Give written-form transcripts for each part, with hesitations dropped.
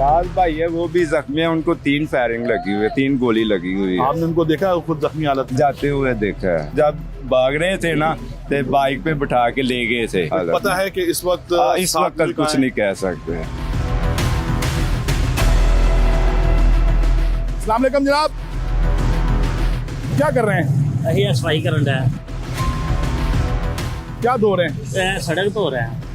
साल भाई है वो भी जख्मी है, उनको 3 फायरिंग लगी हुई है, 3 गोली लगी हुई है। आपने उनको देखा खुद जख्मी हालत में? जाते हुए देखा है, जब भाग रहे थे ना तो बाइक पे बिठा के ले गए थे। पता है कि इस वक्त इस वक्त कुछ नहीं कह सकते। अस्सलाम वालेकुम जनाब, क्या कर रहे हैं? यही सफाई करन रहा है, क्या धो रहे हैं? सड़क धो रहा है।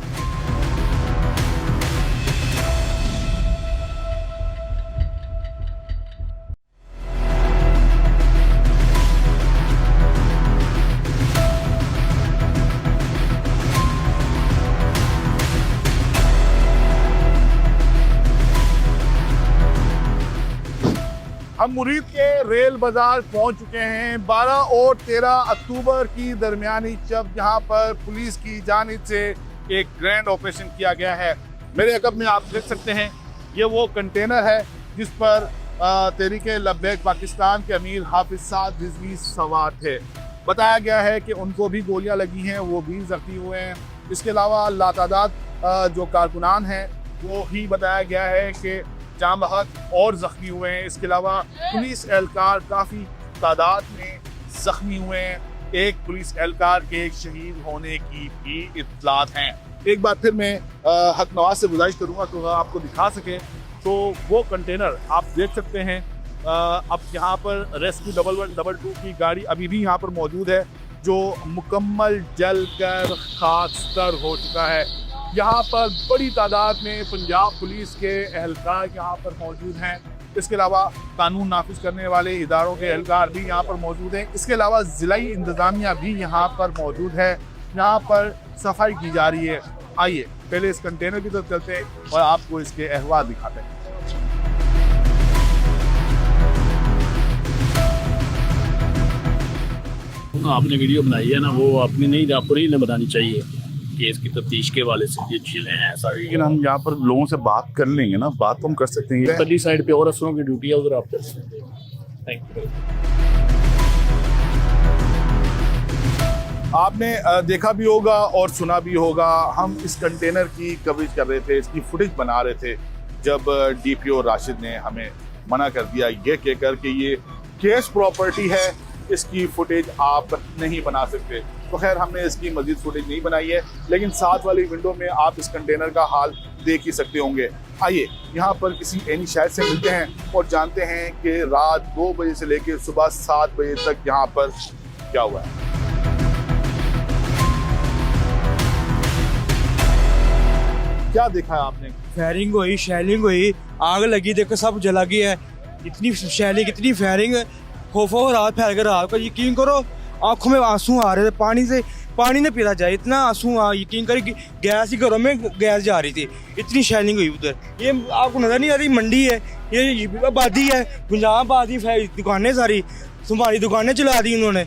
हम मुरीद के रेल बाजार पहुंच चुके हैं। 12 और 13 अक्टूबर की दरमियानी जब यहाँ पर पुलिस की जानिब से एक ग्रैंड ऑपरेशन किया गया है। मेरे अकब में आप देख सकते हैं ये वो कंटेनर है जिस पर तहरीके लब्बैक पाकिस्तान के अमीर हाफिज साद रिजवी सवार थे। बताया गया है कि उनको भी गोलियां लगी हैं, वो भी जख्मी हुए हैं। इसके अलावा लातादाद जो कारकुनान हैं वो ही बताया गया है कि जाम बहक और ज़ख्मी हुए हैं। इसके अलावा पुलिस एहलकार काफ़ी तादाद में ज़ख्मी हुए हैं। एक पुलिस एहलकार के शहीद होने की भी इत्तलात हैं। एक बार फिर मैं हक नवाज से गुजारिश करूँगा तो आपको दिखा सकें तो वो कंटेनर आप देख सकते हैं। अब यहाँ पर रेस्क्यू 1112 की गाड़ी अभी भी यहाँ पर मौजूद है जो मुकम्मल जल कर खाकस्तर हो चुका है। यहाँ पर बड़ी तादाद में पंजाब पुलिस के एहलकार यहाँ पर मौजूद हैं। इसके अलावा कानून नाफिज करने वाले इदारों के एहलकार भी यहाँ पर मौजूद हैं। इसके अलावा ज़िलाई इंतज़ामिया भी यहाँ पर मौजूद है। यहाँ पर सफाई की जा रही है। आइए पहले इस कंटेनर की तरफ चलते हैं और आपको इसके अहवाल दिखाते हैं। आपने वीडियो बनाई है ना, वो आपने नहीं, आपको नहीं बतानी चाहिए केस की तफ्तीश के वाले से ये चीजें हैं सारी। लेकिन हम यहाँ पर लोगों से बात कर लेंगे ना, बात तो हम कर सकते हैं। पल्ली साइड पे और अफसरों की ड्यूटी है, उधर आप कर सकते हैं। Thank you. आपने देखा भी होगा और सुना भी होगा, हम इस कंटेनर की कवरेज कर रहे थे, इसकी फुटेज बना रहे थे जब डीपीओ राशिद ने हमें मना कर दिया ये कहकर कि ये केस प्रॉपर्टी है, इसकी फुटेज आप नहीं बना सकते। तो खैर हमने इसकी मजीद फुटेज नहीं बनाई है, लेकिन साथ वाली विंडो में आप इस कंटेनर का हाल देख ही सकते होंगे। आइए यहाँ पर किसी एनी शायद से मिलते हैं और जानते हैं कि रात 2 बजे से लेकर सुबह 7 बजे तक यहाँ पर क्या हुआ है। क्या देखा है आपने? फायरिंग हुई, शेलिंग हुई, आग लगी, देखो सब जला गया है। इतनी शेलिंग, इतनी फायरिंग, खौफो रात फैल कर रात को यकीन करो आंखों में आंसू आ रहे थे। पानी ने पीला जाए, इतना आंसू यकीन करें गैस ही घरों में गैस जा रही थी। इतनी शेलिंग हुई उधर। ये आपको नजर नहीं आ रही मंडी है, ये आबादी है, गुंजाम आबादी, दुकानें सारी तुम्हारी दुकानें चला दी उन्होंने।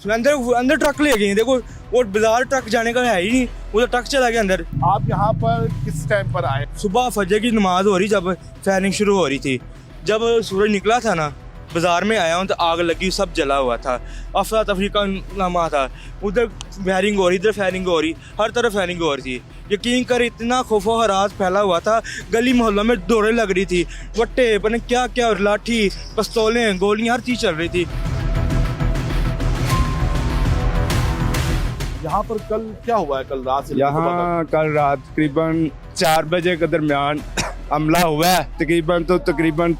अंदर ट्रक ले गए, देखो वो बाजार ट्रक जाने का है ही नहीं, उधर ट्रक चला गया अंदर। आप यहाँ पर किस टाइम पर आए? सुबह फजर की नमाज हो रही, जब फायरिंग शुरू हो रही थी, जब सूरज निकला था ना, बाजार में आया हूँ तो आग लगी, सब जला हुआ था, अफरा तफरी का लम्हा था। उधर फायरिंग हो रही, इधर फायरिंग हो रही, हर तरफ फायरिंग हो रही थी। यकीन कर इतना खौफो हरास फैला हुआ था, गली मोहल्लों में दौड़े लग रही थी, वट्टे पता क्या क्या, लाठी, पिस्तौलें, गोलियां, हर चीज़ चल रही थी। यहाँ पर कल क्या हुआ है? कल रात से यहाँ कल रात तकरीबन 4 बजे के दरमियान हमला हुआ है। तकरीबन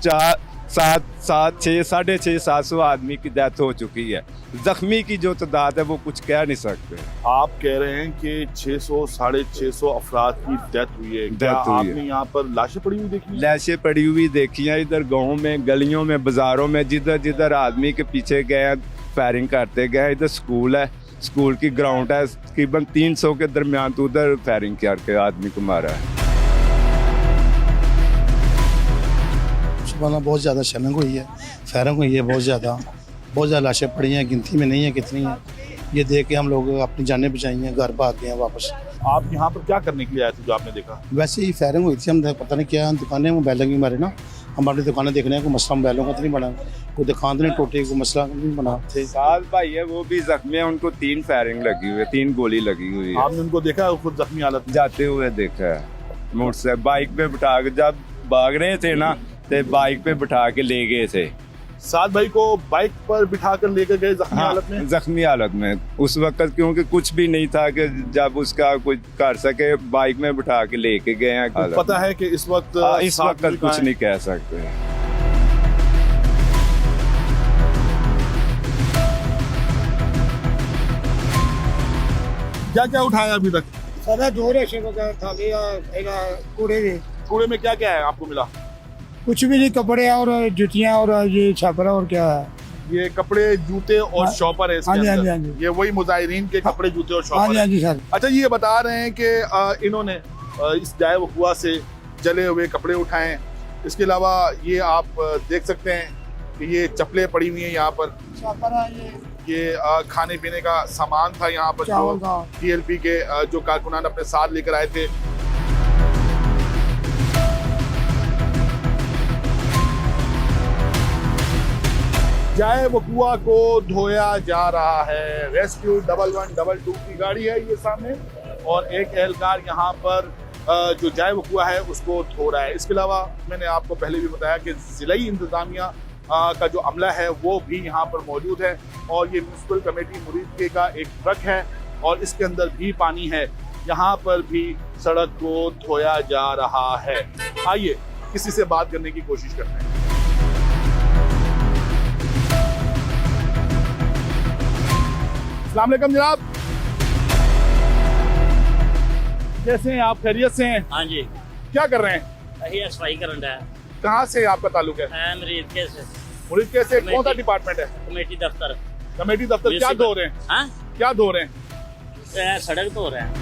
साढ़े छः 700 आदमी की डेथ हो चुकी है। जख्मी की जो तादाद है वो कुछ कह नहीं सकते। आप कह रहे हैं कि 600 साढ़े 600 अफराद की डेथ हुई है। क्या आपने यहाँ पर लाशें पड़ी हुई देखी? लाशें पड़ी हुई देखी हैं इधर गाँव में, गलियों में, बाजारों में, जिधर जिधर आदमी के पीछे गए फायरिंग करते गए। इधर स्कूल है, स्कूल की ग्राउंड है, तकरीबन 300 के दरमियान तो उधर फायरिंग करके आदमी को मारा है। बहुत ज़्यादा शेलिंग हुई है, फायरिंग हुई है, बहुत ज़्यादा लाशें पड़ी हैं, गिनती में नहीं है कितनी हैं। ये देख के हम लोग अपनी जानें बचाई हैं, घर भाग गए हैं वापस। आप यहाँ पर क्या करने के लिए आए थे जो आपने देखा? वैसे ही फायरिंग हुई थी, हम पता नहीं क्या दुकानें मोबाइल की मारे ना, हम अपनी दुकानें देखने हैं, कोई मसला मोबाइलों का तो नहीं बना, कोई दुकान तो नहीं टूटी, कोई मसला नहीं बना थे। साल भाई है वो भी जख्मी है, उनको 3 फायरिंग लगी हुई है, 3 गोली लगी हुई है। आपने उनको देखा खुद जख्मी हालत? जाते हुए देखा है, मोटरसाइकिल बाइक पे बिठा के, जब भाग रहे थे ना, तो बाइक पे बिठा के ले गए थे। 7 भाई को बाइक पर बिठाकर लेकर गए जख्मी हाँ, हालत में। जख्मी हालत में उस वक्त, क्योंकि कुछ भी नहीं था कि जब उसका कुछ कर सके, बाइक में बिठा के लेके गए हैं। पता है कि इस वक्त इस वक्त कुछ नहीं कह सकते। क्या क्या उठाया अभी तक? सारा दो रेशे वगैरह थाली कूड़े भी, कूड़े में क्या क्या है आपको मिला? कुछ भी नहीं, कपड़े और जुतियां और ये छापरा और क्या है। ये कपड़े, जूते और हाँ, शॉपर है इसके हाँ जी, अंदर। हाँ जी, हाँ जी। ये वही मुजाहिरीन के कपड़े, जूते और हाँ शॉपर जी, है। हाँ जी सर। अच्छा, ये बता रहे हैं कि इन्होंने इस जाए वकुआ से जले हुए कपड़े उठाए। इसके अलावा ये आप देख सकते हैं कि ये चप्पलें पड़ी हुई हैं यहाँ पर। छापरा ये खाने पीने का सामान था यहाँ पर, चावल जो का। TLP के जो कारकुनान अपने साथ लेकर आए थे। जाए वकुआ को धोया जा रहा है। रेस्क्यू 1112 की गाड़ी है ये सामने, और एक एहलकार यहाँ पर जो जाए वकुआ है उसको धो रहा है। इसके अलावा मैंने आपको पहले भी बताया कि जिलाई इंतजामिया का जो अमला है वो भी यहाँ पर मौजूद है, और ये म्यूनसिपल कमेटी मुरीद का एक ट्रक है और इसके अंदर भी पानी है। यहाँ पर भी सड़क को धोया जा रहा है। आइए किसी से बात करने की कोशिश करते हैं। अस्सलाम वालेकुम जनाब, कैसे हैं आप? खैरियत से हैं? हाँ जी, क्या कर रहे हैं? यही सफाई करन है। कहाँ से आपका ताल्लुक है? मरीज कैसे मुरीद कैसे? कमेटी। कौन सा डिपार्टमेंट है? कमेटी दफ्तर। कमेटी दफ्तर। क्या धो रहे हैं? हाँ, क्या धो रहे हैं? सड़क धो रहे हैं।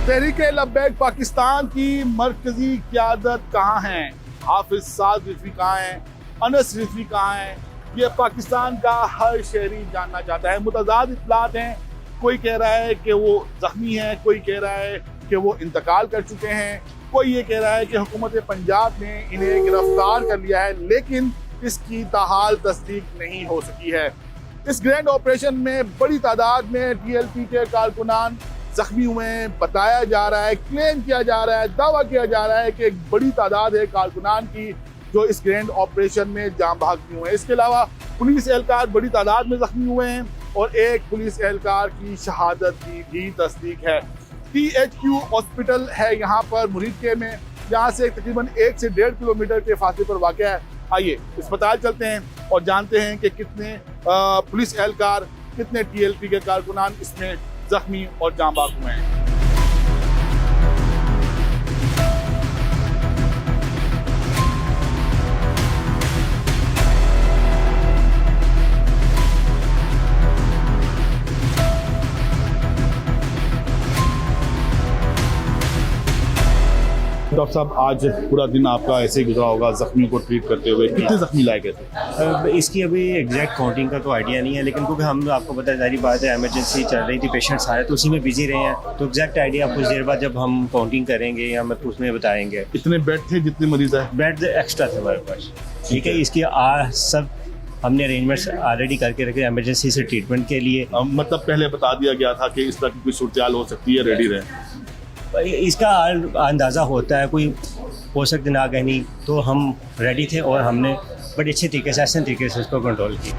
तहरीके लब्बैक पाकिस्तान की मरकजी क़यादत कहाँ है? हाफिज साद रिजवी कहाँ है? अनस रिजवी कहाँ है? ये पाकिस्तान का हर शहरी जानना चाहता है। मुतज़ाद इत्तलात हैं, कोई कह रहा है कि वो जख्मी है, कोई कह रहा है कि वो इंतकाल कर चुके हैं, कोई ये कह रहा है कि हुकूमत पंजाब ने इन्हें गिरफ्तार कर लिया है, लेकिन इसकी ताहाल तस्दीक नहीं हो सकी है। इस ग्रैंड ऑपरेशन में बड़ी तादाद में TLP के कारकुनान जख्मी हुए हैं। बताया जा रहा है, क्लेम किया जा रहा है, दावा किया जा रहा है कि एक बड़ी तादाद है कारकुनान की जो इस ग्रैंड ऑपरेशन में जाम भागती हुए हैं। इसके अलावा पुलिस एहलकार बड़ी तादाद में जख्मी हुए हैं और एक पुलिस एहलकार की शहादत की भी तस्दीक है। THQ हॉस्पिटल है यहाँ पर मुरीद में, यहाँ से तकरीबन 1 से 1.5 किलोमीटर के फासले पर वाक़या है। आइए अस्पताल चलते हैं और जानते हैं कि कितने पुलिस एहलकार, कितने TLP के कारकुनान इसमें जख्मी और जाम भाग हुए हैं। डॉक्टर साहब, आज पूरा दिन आपका ऐसे ही गुजरा होगा जख्मियों को ट्रीट करते हुए। कितने जख्मी लाए गए थे? इसकी अभी एग्जैक्ट काउंटिंग का तो आइडिया नहीं है, लेकिन क्योंकि हम आपको पता है, सारी बात है, इमरजेंसी चल रही थी, पेशेंट्स आए तो उसी में बिजी रहे हैं, तो एग्जैक्ट आइडिया कुछ देर बाद जब हम काउंटिंग करेंगे या हम उसमें बताएंगे। इतने बेड थे जितने मरीज है? बेड एक्स्ट्रा थे हमारे पास, ठीक है। इसकी सब हमने अरेंजमेंट्स ऑलरेडी करके रखे इमरजेंसी से ट्रीटमेंट के लिए। मतलब पहले बता दिया गया था कि इस तरह की कोई सूरत हो सकती है, रेडी रहे। इसका अंदाज़ा होता है, कोई हो सकते ना कहनी, तो हम रेडी थे और हमने बड़े अच्छे तरीके से, आसान तरीके से इसको कंट्रोल किया।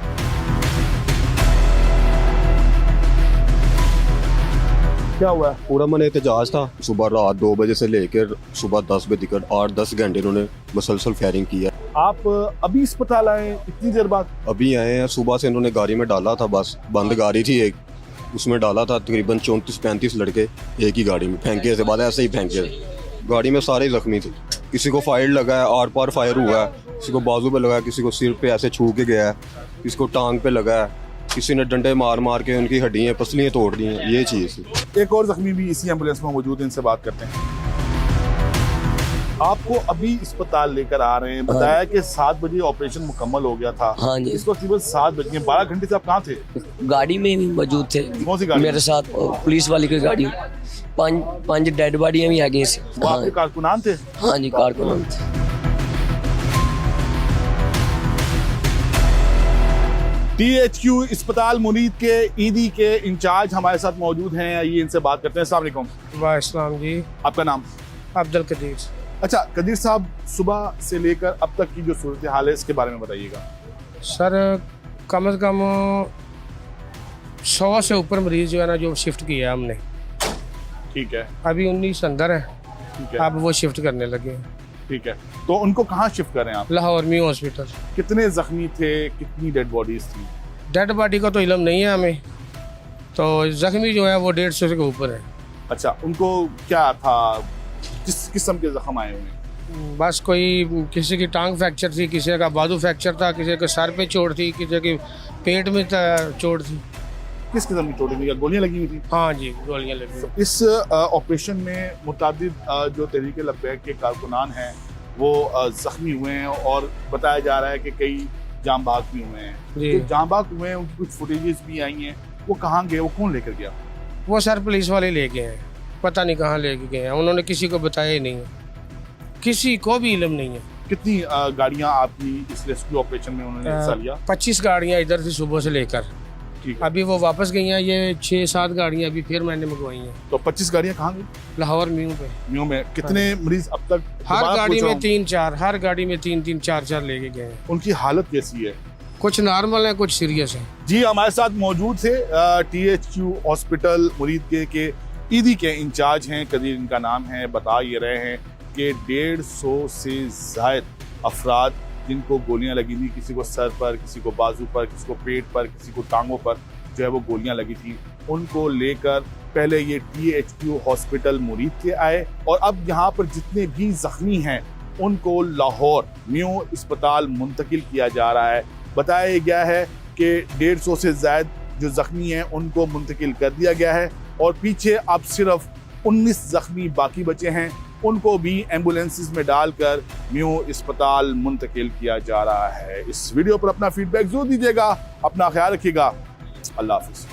क्या हुआ? पूरा मन एहतजाज था। सुबह रात 2 बजे से लेकर सुबह 10 बजे तक 8-10 घंटे इन्होंने मुसलसल फायरिंग की है। आप अभी अस्पताल आए इतनी देर बाद? अभी आए हैं। सुबह से इन्होंने गाड़ी में डाला था, बस बंद गाड़ी थी एक, उसमें डाला था तकरीबन 34-35 लड़के एक ही गाड़ी में, फेंके से बाद ऐसे ही फेंके। गाड़ी में सारे जख्मी थे, किसी को फायर लगा है, आर पार फायर हुआ है, किसी को बाजू पे लगा है, किसी को सिर पे ऐसे छू के गया है, किसी को टांग पे लगा है, किसी ने डंडे मार मार के उनकी हड्डियाँ पसलियाँ तोड़ दी हैं। ये चीज़ थी। एक और जख्मी भी इसी एम्बुलेंस में मौजूद है, इनसे बात करते हैं। आपको अभी अस्पताल लेकर आ रहे हैं, बताया कि 7 बजे ऑपरेशन मुकम्मल हो गया था। हाँ जी। इस वक्त करीबन 7 बज गए। 12 घंटे से आप कहाँ थे? गाड़ी में भी मौजूद थे। कौन सी गाड़ी? मेरे साथ पुलिस वाली की गाड़ी। 5 डेड बॉडियां भी आ गई। वो आपके कारकुनान थे? हाँ जी, कारकुनान थे। THQ अस्पताल मुरीद के ईदी के इंचार्ज हमारे साथ मौजूद हैं। ये इनसे बात करते हैं। अस्सलाम वालेकुम। वालेकुम जी। आपका नाम? अब्दुल कदीर। अच्छा कदीर साहब, सुबह से लेकर अब तक की जो सूरत हाल है इसके बारे में बताइएगा। सर कम से कम 100 से ऊपर मरीज जो है ना जो शिफ्ट किया हमने। ठीक है, अभी 19 अंदर है, ठीक है, अब वो शिफ्ट करने लगे हैं। ठीक है। तो उनको कहाँ शिफ्ट कर रहे हैं आप? लाहौर में हॉस्पिटल। कितने जख्मी थे, कितनी डेड बॉडीज थी? डेड बॉडी का तो इल्म नहीं है हमें, तो जख्मी जो है वो 150 के ऊपर है। अच्छा, उनको क्या था, किस किस्म के जख्म आए हुए हैं? बस कोई किसी की टांग फ्रैक्चर थी, किसी का बाजू फ्रैक्चर था, किसी के सर पे चोट थी, किसी की पेट में चोट थी। किस किस्म की चोटें थी? गोलियां लगी हुई थी? हाँ जी, गोलियां लगी। इस ऑपरेशन में मुतादिद जो तहरीक लब्बैक के कारकुनान हैं वो जख्मी हुए हैं और बताया जा रहा है कि कई जाम बाग भी हुए हैं। जी। जो जाम बाग हुए हैं उनकी कुछ फुटेजेस भी आई हैं, वो कहाँ गए, वो कौन लेकर गया? वो सर पुलिस वाले ले गए हैं, पता नहीं कहाँ ले गए हैं, उन्होंने किसी को बताया ही नहीं है, किसी को भी इल्म नहीं है। कितनी गाड़ियाँ आपकी इस रेस्क्यू ऑपरेशन में उन्होंने हिस्सा लिया? 25 गाड़ियाँ इधर थी सुबह से लेकर, ठीक है। अभी वो वापस गई हैं, ये 6-7 गाड़ियाँ अभी फिर मैंने मंगवाई हैं। तो 25 गाड़ियाँ कहाँ गई? लाहौर म्यू पे। म्यू में कितने मरीज अब तक? हर दोबारा गाड़ी पूछ रहा में हूँ, 3-4, हर गाड़ी में 3-3, 4-4 लेके गए हैं। उनकी हालत कैसी है? कुछ नॉर्मल है, कुछ सीरियस है। जी, हमारे साथ मौजूद थे THQ हॉस्पिटल मुरीद के ईदी के इंचार्ज हैं, कदीर इनका नाम है। बता ये रहे हैं कि 150 से जायद अफराद जिनको गोलियां लगी थी, किसी को सर पर, किसी को बाजू पर, किसी को पेट पर, किसी को टांगों पर जो है वो गोलियां लगी थी, उनको लेकर पहले ये THQ हॉस्पिटल मुरीद के आए और अब यहाँ पर जितने भी जख्मी हैं उनको लाहौर म्यू अस्पताल मुंतकिल किया जा रहा है। बताया गया है कि 150 से ज़ायद जो ज़ख्मी हैं उनको मुंतकिल कर दिया गया है और पीछे अब सिर्फ 19 ज़ख्मी बाकी बचे हैं, उनको भी एम्बुलेंसेस में डालकर म्यू अस्पताल मुंतकिल किया जा रहा है। इस वीडियो पर अपना फीडबैक जरूर दीजिएगा, अपना ख्याल रखिएगा। अल्लाह हाफिज़।